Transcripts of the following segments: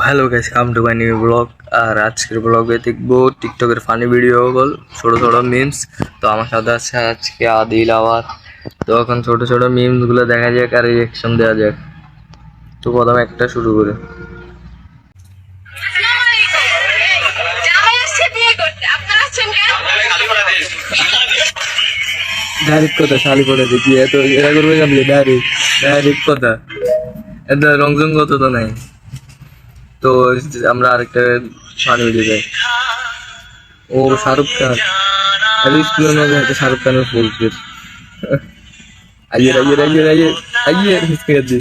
Hello guys, come to my new blog. আর আজকের ব্লগে দেখবো টিকটকের ফানি ভিডিও বল, ছোট ছোট মিমস। তো আমার সাথে আছে আজকে আদিল আবার। তো এখন ছোট ছোট মিমস গুলো দেখা যাক আর রিয়েকশন দেওয়া যাক। তো প্রথমে একটা শুরু করে ডাইরেক্ট কথা শালি করে দেখি এত এরা করবে জানলে ডাইরেক্ট কথা এত রংজং কত তো নাই। তো আমরা আরেকটা ফানি ভিডিও যাই। ও শাহরুখ খান अरे स्कूल में जाके शाहरुख खान में बोलते आइए आइए आइए आइए आइए इसके दे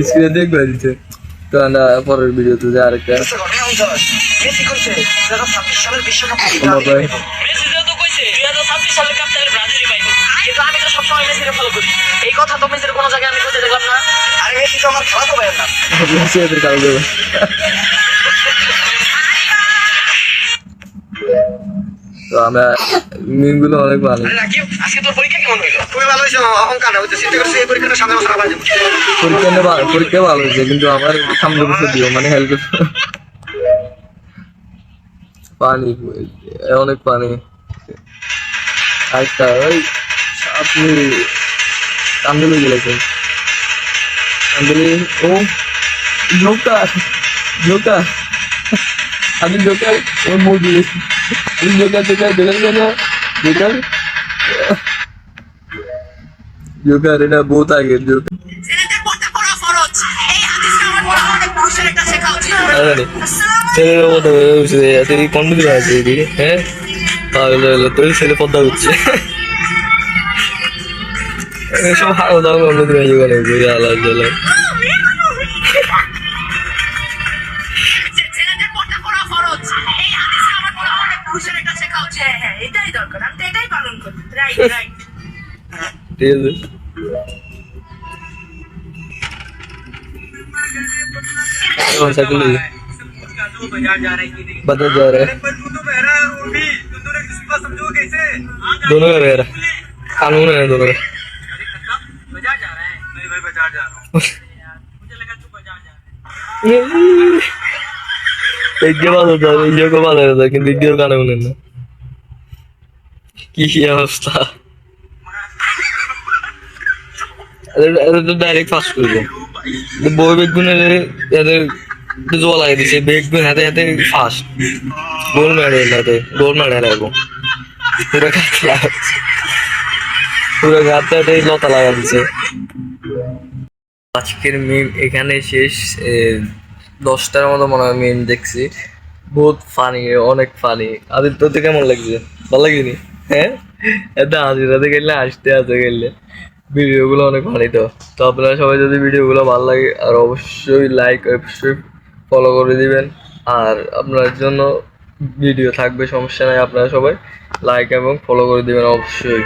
इसके देख बैठे तो ना পরের ভিডিওতে যা আরেকটা মেসি কইছে 2026 সালের বিশ্বকাপ মেসি তো কইছে 2026 সালের কাপ তাহলে ব্রাজিলই পাইবে কিন্তু আমি তো সব সময় মেসিকে ফলো করি এই কথা তো মেসির কোন জায়গায় আমি কইতে দেখলাম না। আরে মেসি তো আমার খেলা তো ভাই না মেসি এর কাল দেব। তো আমরা মিমগুলো অনেক ভালো। আজকে তোর পরীক্ষা কেমন হইলো? খুবই ভালো হইছে। অহংকার না হইছে চিন্তা করছি এই পরীক্ষাটা সামনে বছর আবার দেব। পরীক্ষা ভালো হইছে কিন্তু আমার সামনে বছর দিও মানে হেল্প পানি অনেক পানি। আচ্ছা ওই আপনি কান্দুলি গেলেছেন কান্দুলি ও জোকার আমি জোকার ওর মুখ দিয়েছি জোকার এটা বহুত আগের জোকার। ছেলের মতো কন্টিনিউ আছে এদিকে। হ্যাঁ তোর ছেলে পদ্মা করছে সব হাও দাও কন্টিনিউ হয়ে গেল আলাদা बदल जा रहा है दोनों का मेरा कानून है दोनों का। एक के बाद होता है एक को बाद होता है कि दीदी कानून है ना কি অবস্থা। ডাইরেক্ট ফাস্ট করবো বই বেগুনের এদের জল লাগে দিছে বেগুন হাতে হাতে ফাস্ট গোল মেডেল হাতে গোল মেডেল লাগবো পুরো গাতে হাতে লতা লাগা দিছে। আজকের মিম এখানে শেষ। 10টার মতো মনে হয় মিম দেখছি, বহুত ফানি, অনেক ফানি। আদিত্য কেমন লাগছে? ভালো লাগেনি? হ্যাঁ এটা হাজিরাতে গেলে আসতে গেলে ভিডিওগুলো অনেক ভালো। তো আপনারা সবাই যদি ভিডিওগুলো ভালো লাগে আর অবশ্যই লাইক অবশ্যই ফলো করে দিবেন। আর আপনার জন্য ভিডিও থাকবে, সমস্যা নাই, আপনারা সবাই লাইক এবং ফলো করে দিবেন অবশ্যই।